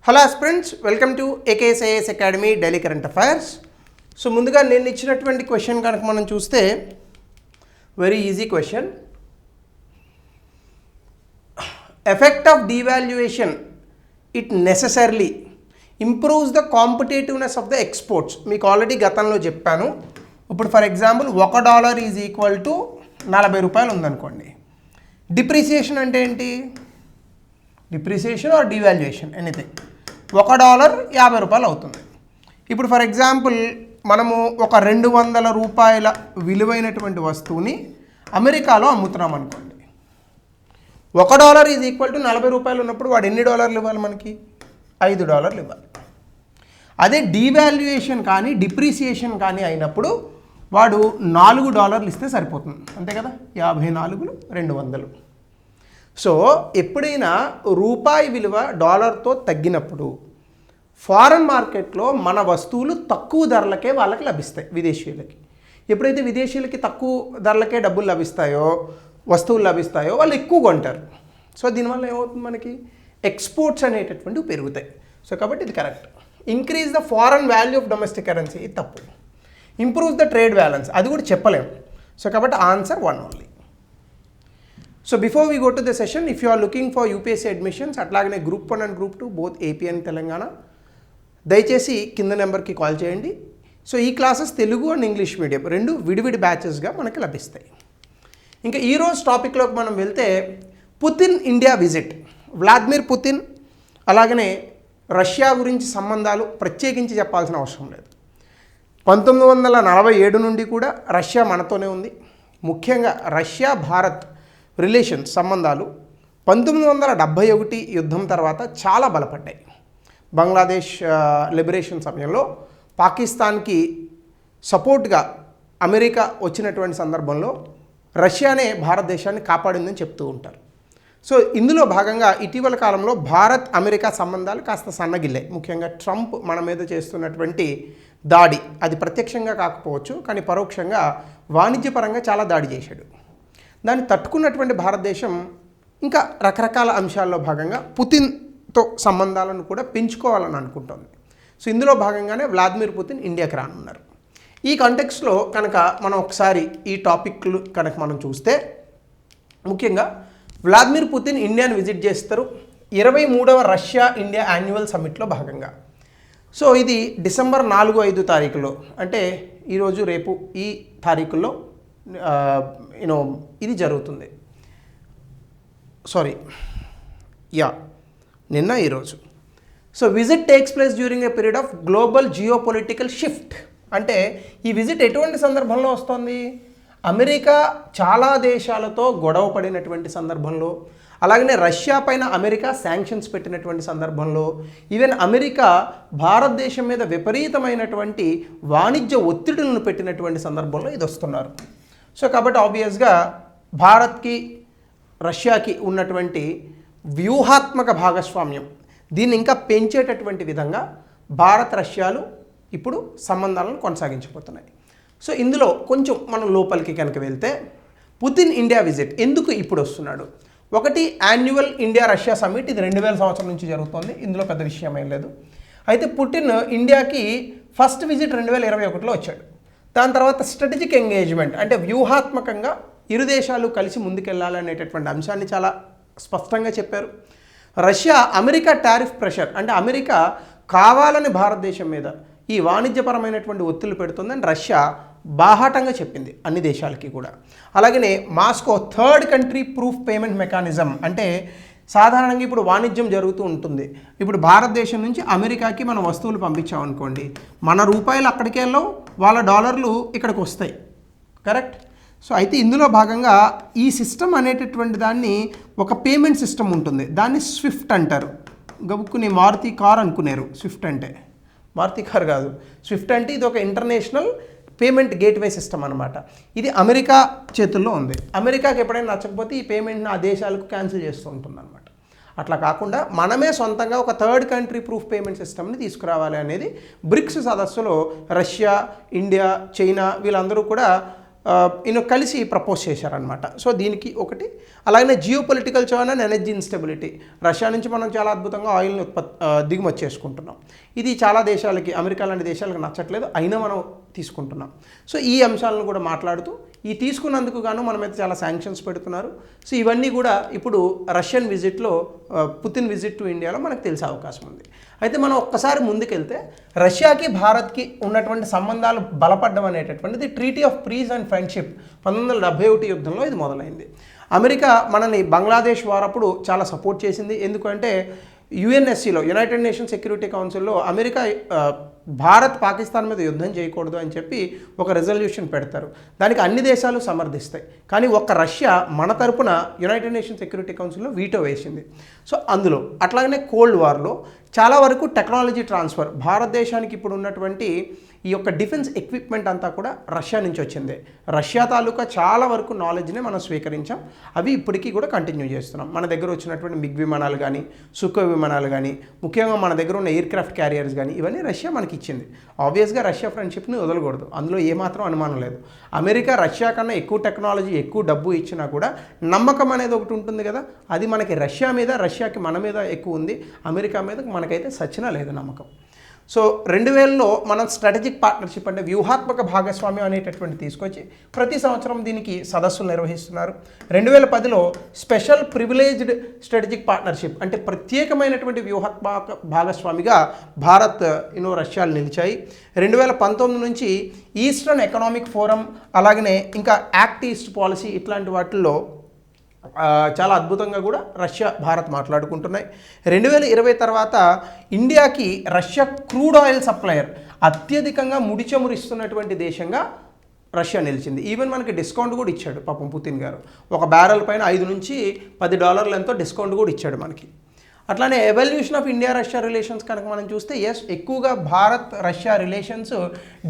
Hello friends, welcome to AKSIAS academy daily current affairs. So ముందుగా నేను ఇచ్చినటువంటి question కనుక మనం చూస్తే very easy question. Effect of devaluation it necessarily improves the competitiveness of the exports. మీకు already గతంలో చెప్పాను. ఇప్పుడు for example $1 is equal to 40 రూపాయలు ఉందనుకోండి. డిప్రిసియేషన్ అంటే ఏంటి? Depreciation are devaluation anything. $1 50 రూపాయలు అవుతుంది. ఇప్పుడు ఫర్ ఎగ్జాంపుల్ మనము ఒక 200 రూపాయల విలువైనటువంటి వస్తువుని అమెరికాలో అమ్ముతున్నాం అనుకోండి. $1 ఈజ్ ఈక్వల్ టు 40 రూపాయలు ఉన్నప్పుడు వాడు ఎన్ని డాలర్లు ఇవ్వాలి? మనకి $5 ఇవ్వాలి. అదే డీవాల్యుయేషన్ కానీ డిప్రిసియేషన్ కానీ అయినప్పుడు వాడు $4 ఇస్తే సరిపోతుంది, అంతే కదా. 54 200. సో ఎప్పుడైనా రూపాయి విలువ డాలర్తో తగ్గినప్పుడు ఫారెన్ మార్కెట్లో మన వస్తువులు తక్కువ ధరలకే వాళ్ళకి లభిస్తాయి, విదేశీయులకి. ఎప్పుడైతే విదేశీయులకి తక్కువ ధరలకే డబ్బులు లభిస్తాయో, వస్తువులు లభిస్తాయో, వాళ్ళు ఎక్కువ కొంటారు. సో దీనివల్ల ఏమవుతుంది? మనకి ఎక్స్పోర్ట్స్ అనేటటువంటివి పెరుగుతాయి. సో కాబట్టి ఇది correct. Increase the foreign value of domestic currency, ఇది తప్పు. ఇంప్రూవ్స్ ద ట్రేడ్ బ్యాలెన్స్, అది కూడా చెప్పలేము. సో కాబట్టి answer 1 only. So before we go to the session, if you are looking for UPSC admissions, అట్లాగనే Group 1 and Group 2 both AP and Telangana, దయచేసి కింద నెంబర్కి కాల్ చేయండి. సో ఈ classes Telugu and English medium రెండు విడివిడి బ్యాచెస్గా మనకి లభిస్తాయి. ఇంకా ఈరోజు టాపిక్లోకి మనం వెళ్తే, Putin India visit. Vladimir Putin అలాగనే రష్యా గురించి సంబంధాలు ప్రత్యేకించి చెప్పాల్సిన అవసరం లేదు. 1947 నుండి కూడా రష్యా మనతోనే ఉంది. ముఖ్యంగా రష్యా భారత్ రిలేషన్స్ సంబంధాలు 1971 యుద్ధం తర్వాత చాలా బలపడ్డాయి. బంగ్లాదేశ్ లిబరేషన్ సమయంలో పాకిస్తాన్కి సపోర్ట్గా అమెరికా వచ్చినటువంటి సందర్భంలో రష్యానే భారతదేశాన్ని కాపాడిందని చెప్తూ ఉంటారు. సో ఇందులో భాగంగా ఇటీవల కాలంలో భారత్ అమెరికా సంబంధాలు కాస్త సన్నగిల్లాయి. ముఖ్యంగా ట్రంప్ మన మీద చేస్తున్నటువంటి దాడి, అది ప్రత్యక్షంగా కాకపోవచ్చు కానీ పరోక్షంగా వాణిజ్యపరంగా చాలా దాడి చేశాడు. దాన్ని తట్టుకున్నటువంటి భారతదేశం ఇంకా రకరకాల అంశాల్లో భాగంగా పుతిన్తో సంబంధాలను కూడా పెంచుకోవాలని అనుకుంటోంది. సో ఇందులో భాగంగానే వ్లాదిమిర్ పుతిన్ ఇండియాకి రానున్నారు. ఈ కాంటెక్స్లో కనుక మనం ఒకసారి ఈ టాపిక్లు కనుక మనం చూస్తే, ముఖ్యంగా వ్లాదిమిర్ పుతిన్ ఇండియాను విజిట్ చేస్తారు 23వ రష్యా ఇండియా యాన్యువల్ సమ్మిట్లో భాగంగా. సో ఇది డిసెంబర్ 4-5 తారీఖులో, అంటే ఈరోజు రేపు ఈ తారీఖుల్లో ఇది జరుగుతుంది. నిన్న ఈరోజు. So visit takes place during a period of global geopolitical shift. అంటే ఈ విజిట్ ఎటువంటి సందర్భంలో వస్తుంది? అమెరికా చాలా దేశాలతో గొడవ పడినటువంటి సందర్భంలో, అలాగనే రష్యా పైన అమెరికా శాంక్షన్స్ పెట్టినటువంటి సందర్భంలో, ఈవెన్ అమెరికా భారతదేశం మీద విపరీతమైనటువంటి వాణిజ్య ఒత్తిడులను పెట్టినటువంటి సందర్భంలో ఇది వస్తున్నారు. సో కాబట్టి ఆబ్వియస్గా భారత్కి రష్యాకి ఉన్నటువంటి వ్యూహాత్మక భాగస్వామ్యం దీన్ని ఇంకా పెంచేటటువంటి విధంగా భారత్ రష్యాలు ఇప్పుడు సంబంధాలను కొనసాగించబోతున్నాయి. సో ఇందులో కొంచెం మనం లోపలికి కనుక వెళ్తే, పుతిన్ ఇండియా విజిట్ ఎందుకు ఇప్పుడు వస్తున్నాడు? ఒకటి, యాన్యువల్ ఇండియా రష్యా సమ్మిట్, ఇది 2000 సంవత్సరం నుంచి జరుగుతోంది. ఇందులో పెద్ద విషయం ఏం లేదు. అయితే పుటిన్ ఇండియాకి ఫస్ట్ విజిట్ 2021లో వచ్చాడు. దాని తర్వాత స్ట్రాటజిక్ ఎంగేజ్మెంట్, అంటే వ్యూహాత్మకంగా ఇరు దేశాలు కలిసి ముందుకెళ్లాలనేటటువంటి అంశాన్ని చాలా స్పష్టంగా చెప్పారు. రష్యా అమెరికా టారిఫ్ ప్రెషర్, అంటే అమెరికా కావాలని భారతదేశం మీద ఈ వాణిజ్యపరమైనటువంటి ఒత్తిళ్లు పెడుతుందని రష్యా బాహాటంగా చెప్పింది అన్ని దేశాలకి కూడా. అలాగనే Moscow third country proof payment mechanism, అంటే సాధారణంగా ఇప్పుడు వాణిజ్యం జరుగుతూ ఉంటుంది. ఇప్పుడు భారతదేశం నుంచి అమెరికాకి మనం వస్తువులు పంపించామనుకోండి, మన రూపాయలు అక్కడికి వెళ్ళవు, వాళ్ళ డాలర్లు ఇక్కడికి వస్తాయి, కరెక్ట్. సో అయితే ఇందులో భాగంగా ఈ సిస్టమ్ అనేటటువంటి దాన్ని ఒక పేమెంట్ సిస్టమ్ ఉంటుంది, దాన్ని స్విఫ్ట్ అంటారు. గబుక్కుని మారుతి కార్ అనుకున్నారు, స్విఫ్ట్ అంటే మారుతి కార్ కాదు. స్విఫ్ట్ అంటే ఇది ఒక ఇంటర్నేషనల్ పేమెంట్ గేట్వే సిస్టమ్ అనమాట. ఇది అమెరికా చేతుల్లో ఉంది. అమెరికాకి ఎప్పుడైనా నచ్చకపోతే ఈ పేమెంట్ని ఆ దేశాలకు క్యాన్సిల్ చేస్తూ ఉంటుంది అనమాట. అట్లా కాకుండా మనమే సొంతంగా ఒక థర్డ్ కంట్రీ ప్రూఫ్ పేమెంట్ సిస్టమ్ని తీసుకురావాలి అనేది బ్రిక్స్ సదస్సులో రష్యా, ఇండియా, చైనా వీళ్ళందరూ కూడా కలిసి ప్రపోజ్ చేశారనమాట. సో దీనికి ఒకటి. అలాగే geo political chain and energy instability. Russia నుంచి మనం చాలా అద్భుతంగా ఆయిల్ని దిగుమతి చేసుకుంటున్నాం. ఇది చాలా దేశాలకి, అమెరికా లాంటి దేశాలకు నచ్చట్లేదు, అయినా మనం తీసుకుంటున్నాం. సో ఈ అంశాలను కూడా మాట్లాడుతూ ఈ తీసుకున్నందుకు గాను మనమైతే చాలా శాంక్షన్స్ పెడుతున్నారు. సో ఇవన్నీ కూడా ఇప్పుడు రష్యన్ విజిట్లో, పుతిన్ విజిట్ టు ఇండియాలో మనకు తెలిసే అవకాశం ఉంది. అయితే మనం ఒక్కసారి ముందుకెళ్తే రష్యాకి భారత్కి ఉన్నటువంటి సంబంధాలు బలపడడం అనేటటువంటిది treaty of piece and friendship 1971 యుద్ధంలో ఇది మొదలైంది. అమెరికా మనని బంగ్లాదేశ్ వారప్పుడు చాలా సపోర్ట్ చేసింది. ఎందుకంటే యుఎన్ఎస్సిలో, యునైటెడ్ నేషన్ సెక్యూరిటీ కౌన్సిల్లో అమెరికా భారత్ పాకిస్తాన్ మీద యుద్ధం చేయకూడదు అని చెప్పి ఒక రెజల్యూషన్ పెడతారు. దానికి అన్ని దేశాలు సమర్థిస్తాయి. కానీ ఒక్క రష్యా మన తరపున యునైటెడ్ నేషన్ సెక్యూరిటీ కౌన్సిల్లో వీటో వేసింది. సో అందులో అట్లాగనే కోల్డ్ వార్లో చాలా వరకు టెక్నాలజీ ట్రాన్స్ఫర్, భారతదేశానికి ఇప్పుడు ఉన్నటువంటి ఈ యొక్క డిఫెన్స్ ఎక్విప్మెంట్ అంతా కూడా రష్యా నుంచి వచ్చింది. రష్యా తాలూకా చాలా వరకు నాలెడ్జ్ని మనం స్వీకరించాం. అవి ఇప్పటికీ కూడా కంటిన్యూ చేస్తున్నాం. మన దగ్గర వచ్చినటువంటి మిగ్ విమానాలు కానీ, సుఖోయ్ విమానాలు కానీ, ముఖ్యంగా మన దగ్గర ఉన్న ఎయిర్ క్రాఫ్ట్ క్యారియర్స్ కానీ, ఇవన్నీ రష్యా మనకి ఇచ్చింది. ఆబ్వియస్గా రష్యా ఫ్రెండ్షిప్ని వదలకూడదు, అందులో ఏమాత్రం అనుమానం లేదు. అమెరికా రష్యా కన్నా ఎక్కువ టెక్నాలజీ, ఎక్కువ డబ్బు ఇచ్చినా కూడా నమ్మకం అనేది ఒకటి ఉంటుంది కదా, అది మనకి రష్యా మీద, రష్యాకి మన మీద ఎక్కువ ఉంది. అమెరికా మీద మనకైతే సచ్చినా లేదు నమ్మకం. సో 2000లో మనం స్ట్రాటజిక్ పార్ట్నర్షిప్ అంటే వ్యూహాత్మక భాగస్వామ్యం అనేటటువంటి తీసుకొచ్చి ప్రతి సంవత్సరం దీనికి సదస్సులు నిర్వహిస్తున్నారు. 2010లో స్పెషల్ ప్రివిలేజ్డ్ స్ట్రాటజిక్ పార్ట్నర్షిప్ అంటే ప్రత్యేకమైనటువంటి వ్యూహాత్మక భాగస్వామిగా భారత్ రష్యాలు నిలిచాయి. 2019 నుంచి ఈస్టర్న్ ఎకనామిక్ ఫోరం, అలాగనే ఇంకా యాక్ట్ ఈస్ట్ పాలసీ, ఇట్లాంటి వాటిల్లో చాలా అద్భుతంగా కూడా రష్యా భారత్ మాట్లాడుకుంటున్నాయి. 2020 తర్వాత ఇండియాకి రష్యా క్రూడ్ ఆయిల్ సప్లయర్, అత్యధికంగా ముడి చమురు ఇస్తున్నటువంటి దేశంగా రష్యా నిలిచింది. ఈవెన్ మనకి డిస్కౌంట్ కూడా ఇచ్చాడు పాపం పుతిన్ గారు. ఒక బ్యారెల్ పైన $5 నుంచి $10 ఎంతో డిస్కౌంట్ కూడా ఇచ్చాడు మనకి. అట్లానే evolution of India Russia relations కనుక మనం చూస్తే ఎక్కువగా భారత్ రష్యా రిలేషన్స్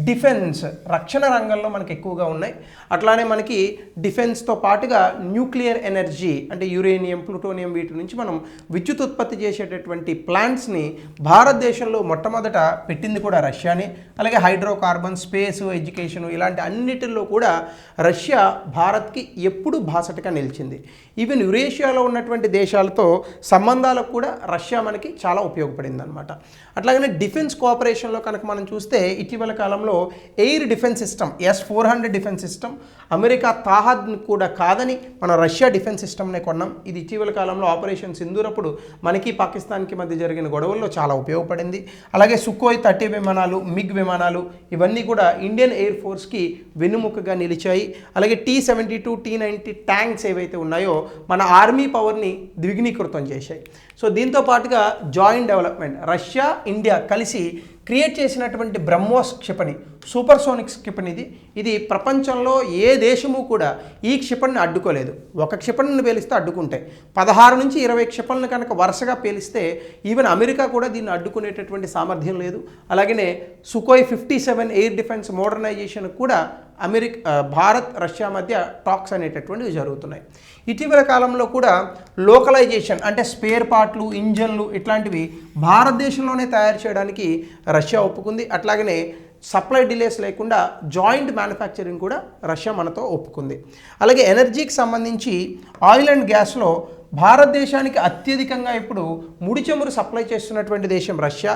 డిఫెన్స్, రక్షణ రంగంలో మనకి ఎక్కువగా ఉన్నాయి. అట్లానే మనకి డిఫెన్స్తో పాటుగా న్యూక్లియర్ ఎనర్జీ అంటే యురేనియం, ప్లూటోనియం, వీటి నుంచి మనం విద్యుత్ ఉత్పత్తి చేసేటటువంటి ప్లాంట్స్ని భారతదేశంలో మొట్టమొదట పెట్టింది కూడా రష్యానే. అలాగే హైడ్రోకార్బన్, స్పేస్, ఎడ్యుకేషన్, ఇలాంటి అన్నిటిల్లో కూడా రష్యా భారత్కి ఎప్పుడూ బాసటగా నిలిచింది. ఈవెన్ యురేషియాలో ఉన్నటువంటి దేశాలతో సంబంధాలకు కూడా రష్యా మనకి చాలా ఉపయోగపడింది అనమాట. అట్లాగనే డిఫెన్స్ కోఆపరేషన్లో కనుక మనం చూస్తే ఇటీవల కాలంలో air defence system S-400 defence system, America తాహాద్ కూడా కాదని మనం రష్యా డిఫెన్స్ సిస్టమ్నే కొన్నాం. ఇది ఇటీవల కాలంలో ఆపరేషన్ సింధూర్ అప్పుడు మనకి పాకిస్తాన్కి మధ్య జరిగిన గొడవల్లో చాలా ఉపయోగపడింది. అలాగే సుఖోయ్ 30 విమానాలు, మిగ్ విమానాలు, ఇవన్నీ కూడా ఇండియన్ ఎయిర్ ఫోర్స్కి వెన్నుముకగా నిలిచాయి. అలాగే T-72, T-90 ట్యాంక్స్ ఏవైతే ఉన్నాయో మన ఆర్మీ పవర్ని ద్విగుణీకృతం చేశాయి. సో దీంతో పాటుగా జాయింట్ డెవలప్మెంట్, రష్యా ఇండియా కలిసి క్రియేట్ చేసినటువంటి బ్రహ్మోస్ క్షిపణి, సూపర్సోనిక్ క్షిపణి, ఇది ప్రపంచంలో ఏ దేశము కూడా ఈ క్షిపణిని అడ్డుకోలేదు. ఒక క్షిపణిని పేలిస్తే అడ్డుకుంటాయి, 16 నుంచి 20 క్షిపణులను కనుక వరుసగా పేలిస్తే ఈవెన్ అమెరికా కూడా దీన్ని అడ్డుకునేటటువంటి సామర్థ్యం లేదు. అలాగనే సుఖోయ్ 57 ఎయిర్ డిఫెన్స్ మోడర్నైజేషన్ కూడా భారత్ రష్యా మధ్య టాక్స్ అనేటటువంటివి జరుగుతున్నాయి. ఇటీవల కాలంలో కూడా లోకలైజేషన్ అంటే స్పేర్ పార్ట్లు, ఇంజన్లు, ఇట్లాంటివి భారతదేశంలోనే తయారు చేయడానికి రష్యా ఒప్పుకుంది. అట్లాగనే సప్లై డిలేస్ లేకుండా జాయింట్ మ్యానుఫ్యాక్చరింగ్ కూడా రష్యా మనతో ఒప్పుకుంది. అలాగే ఎనర్జీకి సంబంధించి ఆయిల్ అండ్ గ్యాస్లో భారతదేశానికి అత్యధికంగా ఇప్పుడు ముడి చమురు సప్లై చేస్తున్నటువంటి దేశం రష్యా.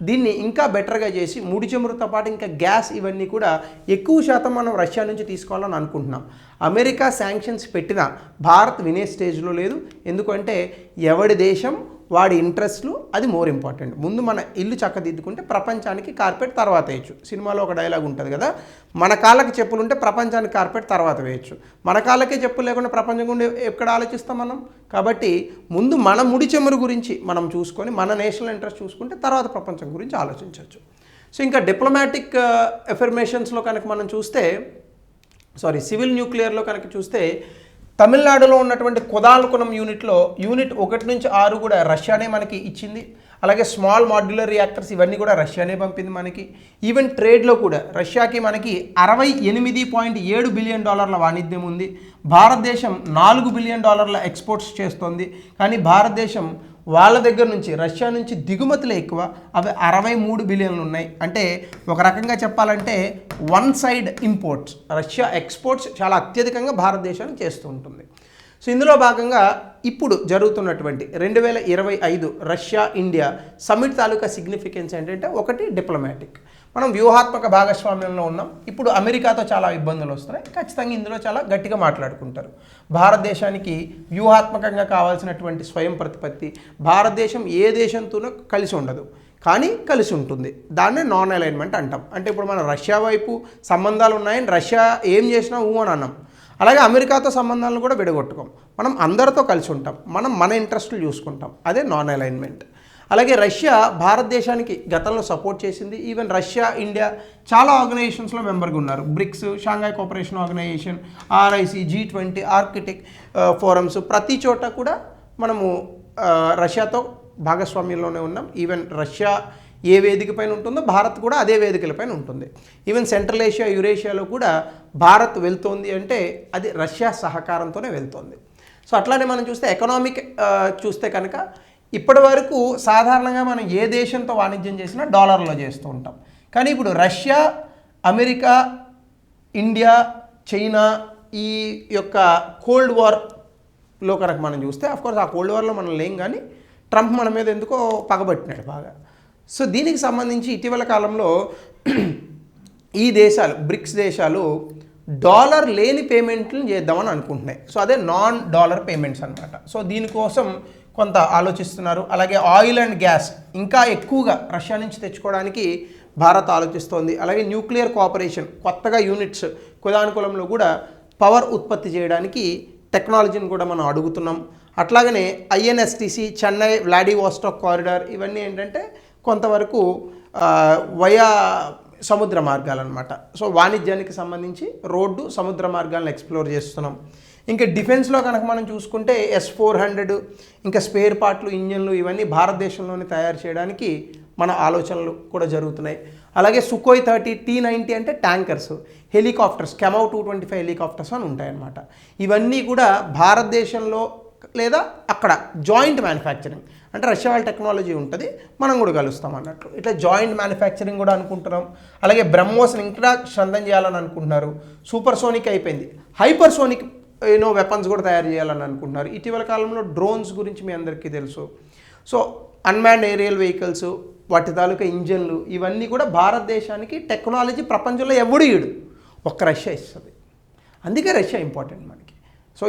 దీన్ని ఇంకా బెటర్గా చేసి ముడి చమురుతో పాటు ఇంకా గ్యాస్, ఇవన్నీ కూడా ఎక్కువ శాతం మనం రష్యా నుంచి తీసుకోవాలని అనుకుంటున్నాం. అమెరికా శాంక్షన్స్ పెట్టినా భారత్ వినే స్టేజ్లో లేదు. ఎందుకంటే ఎవడి దేశం వాడి ఇంట్రెస్ట్లు, అది మోర్ ఇంపార్టెంట్. ముందు మన ఇల్లు చక్కదిద్దుకుంటే ప్రపంచానికి కార్పెట్ తర్వాత వేయచ్చు. సినిమాలో ఒక డైలాగ్ ఉంటుంది కదా, మన కాళ్ళకి చెప్పులు ఉంటే ప్రపంచానికి కార్పెట్ తర్వాత వేయచ్చు. మన కాళ్ళకే చెప్పులు లేకుండా ప్రపంచం గురించి ఎక్కడ ఆలోచిస్తాం మనం? కాబట్టి ముందు మన ముడి చమురు గురించి మనం చూసుకొని మన నేషనల్ ఇంట్రెస్ట్ చూసుకుంటే తర్వాత ప్రపంచం గురించి ఆలోచించవచ్చు. సో ఇంకా డిప్లొమాటిక్ ఎఫర్మేషన్స్లో కనుక మనం చూస్తే, సివిల్ న్యూక్లియర్లో కనుక చూస్తే తమిళనాడులో ఉన్నటువంటి కొదాలకునం యూనిట్ 1 నుంచి 6 కూడా రష్యానే మనకి ఇచ్చింది. అలాగే స్మాల్ మాడ్యులర్ రియాక్టర్స్, ఇవన్నీ కూడా రష్యానే పంపింది మనకి. ఈవెన్ ట్రేడ్లో కూడా రష్యాకి మనకి $68.7 బిలియన్ వాణిజ్యం ఉంది. భారతదేశం $4 బిలియన్ ఎక్స్పోర్ట్స్ చేస్తోంది. కానీ భారతదేశం వాళ్ళ దగ్గర నుంచి రష్యా నుంచి దిగుమతులు ఎక్కువ, అవి 63 బిలియన్లు ఉన్నాయి. అంటే ఒక రకంగా చెప్పాలంటే one side imports, Russia exports చాలా అత్యధికంగా భారతదేశానికి చేస్తూ ఉంటుంది. సో ఇందులో భాగంగా ఇప్పుడు జరుగుతున్నటువంటి 2025 రష్యా ఇండియా సమ్మిట్ తాలూకా సిగ్నిఫికెన్స్ ఏంటంటే, ఒకటి డిప్లొమాటిక్, మనం వ్యూహాత్మక భాగస్వామ్యంలో ఉన్నాం. ఇప్పుడు అమెరికాతో చాలా ఇబ్బందులు వస్తున్నాయి, ఖచ్చితంగా ఇందులో చాలా గట్టిగా మాట్లాడుకుంటారు. భారతదేశానికి వ్యూహాత్మకంగా కావాల్సినటువంటి స్వయం ప్రతిపత్తి, భారతదేశం ఏ దేశంతోనూ కలిసి ఉండదు కానీ కలిసి ఉంటుంది, దాన్నే నాన్ అలైన్మెంట్ అంటాం. అంటే ఇప్పుడు మనం రష్యా వైపు సంబంధాలు ఉన్నాయని రష్యా ఏం చేసినా అని అన్నాం, అలాగే అమెరికాతో సంబంధాలను కూడా విడగొట్టుకోం, మనం అందరితో కలిసి ఉంటాం, మనం మన ఇంట్రెస్టులు చూసుకుంటాం, అదే నాన్ అలైన్మెంట్. అలాగే రష్యా భారతదేశానికి గతంలో సపోర్ట్ చేసింది. ఈవెన్ రష్యా ఇండియా చాలా ఆర్గనైజేషన్స్లో మెంబర్గా ఉన్నారు. BRICS, Shanghai cooperation organisation, RIC, G20, arctic forums, ప్రతి చోట కూడా మనము రష్యాతో భాగస్వామ్యంలోనే ఉన్నాం. ఈవెన్ రష్యా ఏ వేదిక పైన ఉంటుందో భారత్ కూడా అదే వేదికలపైన ఉంటుంది. ఈవెన్ సెంట్రల్ ఏషియా, యురేషియాలో కూడా భారత్ వెళ్తోంది అంటే అది రష్యా సహకారంతోనే వెళ్తోంది. సో అట్లానే మనం చూస్తే ఎకనామిక్ చూస్తే కనుక ఇప్పటి వరకు సాధారణంగా మనం ఏ దేశంతో వాణిజ్యం చేసినా డాలర్లో చేస్తూ ఉంటాం. కానీ ఇప్పుడు రష్యా, అమెరికా, ఇండియా, చైనా ఈ యొక్క కోల్డ్ వార్లో కనుక మనం చూస్తే, అఫ్కోర్స్ ఆ కోల్డ్ వార్లో మనం లేం, కానీ ట్రంప్ మన మీద ఎందుకో పగబట్టినాడు బాగా. సో దీనికి సంబంధించి ఇటీవల కాలంలో ఈ దేశాలు, బ్రిక్స్ దేశాలు డాలర్ లేని పేమెంట్లను చేద్దామని అనుకుంటున్నాయి. సో అదే నాన్ డాలర్ పేమెంట్స్ అనమాట. సో దీనికోసం కొంత ఆలోచిస్తున్నారు. అలాగే ఆయిల్ అండ్ గ్యాస్ ఇంకా ఎక్కువగా రష్యా నుంచి తెచ్చుకోవడానికి భారత్ ఆలోచిస్తోంది. అలాగే న్యూక్లియర్ కోఆపరేషన్, కొత్తగా యూనిట్స్ కుదానుకూలంలో కూడా పవర్ ఉత్పత్తి చేయడానికి టెక్నాలజీని కూడా మనం అడుగుతున్నాం. అట్లాగనే INSTC, చెన్నై వ్లాడివోస్టాక్ కారిడార్, ఇవన్నీ ఏంటంటే కొంతవరకు వయా సముద్ర మార్గాలు అనమాట. సో వాణిజ్యానికి సంబంధించి రోడ్డు, సముద్ర మార్గాలను ఎక్స్ప్లోర్ చేస్తున్నాం. ఇంకా డిఫెన్స్లో కనుక మనం చూసుకుంటే S-400, ఇంకా స్పేర్ పార్ట్లు, ఇంజన్లు, ఇవన్నీ భారతదేశంలోనే తయారు చేయడానికి మన ఆలోచనలు కూడా జరుగుతున్నాయి. అలాగే సుఖోయ్ 30, T-90 అంటే ట్యాంకర్స్, హెలికాప్టర్స్, కెమౌ 225 హెలికాప్టర్స్ అని ఉంటాయన్నమాట. ఇవన్నీ కూడా భారతదేశంలో లేదా అక్కడ జాయింట్ మ్యానుఫ్యాక్చరింగ్, అంటే రష్యా వాళ్ళ టెక్నాలజీ ఉంటుంది, మనం కూడా కలుస్తాం అన్నట్లు. ఇట్లా జాయింట్ మ్యానుఫ్యాక్చరింగ్ కూడా అనుకుంటున్నాం. అలాగే బ్రహ్మోస్ని ఇంకా స్ట్రెంథన్ చేయాలని అనుకుంటున్నారు. సూపర్ సోనిక్ అయిపోయింది, హైపర్ సోనిక్ వెపన్స్ కూడా తయారు చేయాలని అనుకుంటున్నారు. ఇటీవల కాలంలో డ్రోన్స్ గురించి మీ అందరికీ తెలుసు. సో అన్మ్యాన్డ్ ఏరియల్ వెహికల్స్, వాటి తాలూకా ఇంజన్లు, ఇవన్నీ కూడా భారతదేశానికి టెక్నాలజీ ప్రపంచంలో ఎవడు ఇడు, ఒక్క రష్యా ఇస్తుంది. అందుకే రష్యా ఇంపార్టెంట్ మనకి. సో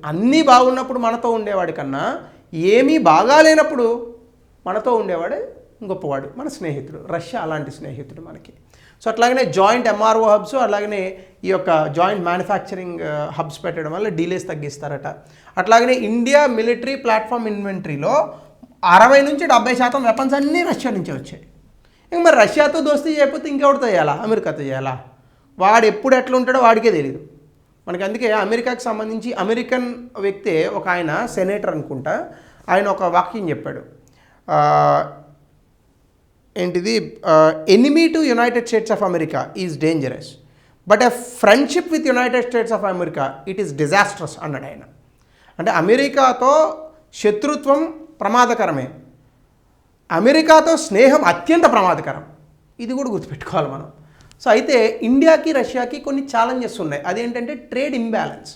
అన్నీ బాగున్నప్పుడు మనతో ఉండేవాడి కన్నా ఏమీ బాగాలేనప్పుడు మనతో ఉండేవాడే గొప్పవాడు, మన స్నేహితుడు. రష్యా అలాంటి స్నేహితుడు మనకి. సో అట్లాగనే జాయింట్ MRO హబ్స్, అలాగనే ఈ యొక్క జాయింట్ మ్యానుఫ్యాక్చరింగ్ హబ్స్ పెట్టడం వల్ల డీలేస్ తగ్గిస్తారట. అట్లాగనే ఇండియా మిలిటరీ ప్లాట్ఫామ్ ఇన్వెంటరీలో 60 నుంచి 70% వెపన్స్ అన్నీ రష్యా నుంచే వచ్చాయి. ఇంక మరి రష్యాతో దోస్తీ చేయకపోతే ఇంకెవరితో చేయాలా? అమెరికాతో చేయాలా? వాడు ఎప్పుడు ఎట్లా ఉంటాడో వాడికే తెలియదు మనకి. అందుకే అమెరికాకి సంబంధించి అమెరికన్ వ్యక్తే ఒక ఆయన సెనేటర్ అనుకుంటా, ఆయన ఒక వాక్యం చెప్పాడు. ఏంటిది? Enemy to United states of America is dangerous, but a friendship with United states of America it is disastrous అన్నాడు ఆయన. అంటే అమెరికాతో శత్రుత్వం ప్రమాదకరమే, అమెరికాతో స్నేహం అత్యంత ప్రమాదకరం. ఇది కూడా గుర్తుపెట్టుకోవాలి మనం. సో అయితే ఇండియాకి, రష్యాకి కొన్ని ఛాలెంజెస్ ఉన్నాయి. అదేంటంటే ట్రేడ్ ఇంబ్యాలెన్స్.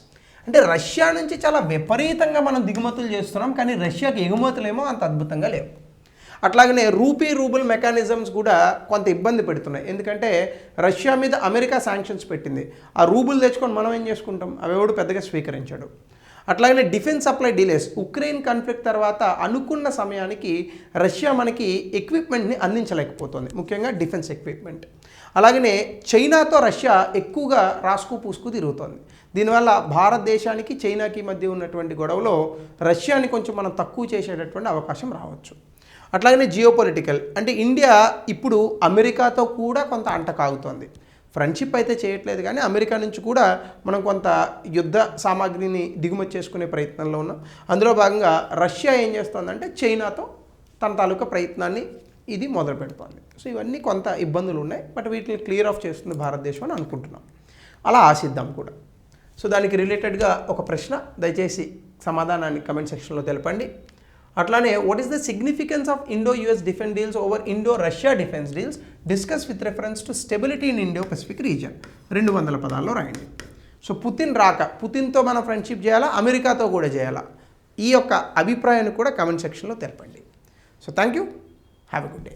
అంటే రష్యా నుంచి చాలా విపరీతంగా మనం దిగుమతులు చేస్తున్నాం, కానీ రష్యాకి ఎగుమతులేమో అంత అద్భుతంగా లేవు. అట్లాగనే రూబుల్ మెకానిజమ్స్ కూడా కొంత ఇబ్బంది పెడుతున్నాయి. ఎందుకంటే రష్యా మీద అమెరికా శాంక్షన్స్ పెట్టింది, ఆ రూబుల్ తెచ్చుకొని మనం ఏం చేసుకుంటాం, అవేవాడు పెద్దగా స్వీకరించాడు. అట్లాగనే defence supply delays, Ukraine conflict తర్వాత అనుకున్న సమయానికి రష్యా మనకి ఎక్విప్మెంట్ని అందించలేకపోతుంది, ముఖ్యంగా డిఫెన్స్ ఎక్విప్మెంట్. అలాగనే చైనాతో రష్యా ఎక్కువగా రాసుకు పూసుకు తిరుగుతోంది. దీనివల్ల భారతదేశానికి చైనాకి మధ్య ఉన్నటువంటి గొడవలో రష్యాని కొంచెం మనం తక్కువ చేసేటటువంటి అవకాశం రావచ్చు. అట్లాగనే జియోపొలిటికల్, అంటే ఇండియా ఇప్పుడు అమెరికాతో కూడా కొంత అంట కాగుతోంది. ఫ్రెండ్షిప్ అయితే చేయట్లేదు, కానీ అమెరికా నుంచి కూడా మనం కొంత యుద్ధ సామాగ్రిని దిగుమతి చేసుకునే ప్రయత్నంలో ఉన్నాం. అందులో భాగంగా రష్యా ఏం చేస్తుందంటే చైనాతో తన తాలూకా ప్రయత్నాన్ని ఇది మొదలు పెడుతోంది. సో ఇవన్నీ కొంత ఇబ్బందులు ఉన్నాయి, బట్ వీటిని క్లియర్ ఆఫ్ చేస్తుంది భారతదేశం అని అనుకుంటున్నాం. అలా ఆశిద్దాం కూడా. సో దానికి రిలేటెడ్గా ఒక ప్రశ్న, దయచేసి సమాధానాన్ని కమెంట్ సెక్షన్లో తెలపండి. అట్లానే what is the significance of Indo US defence deals over Indo Russia defence deals discuss with reference to stability in Indo Pacific region. 200 పదాల్లో రాయండి. సో పుతిన్తో మనం ఫ్రెండ్షిప్ చేయాలా, అమెరికాతో కూడా చేయాలా, ఈ యొక్క అభిప్రాయాన్ని కూడా కామెంట్ సెక్షన్లో తెలపండి. So thank you, have a good day.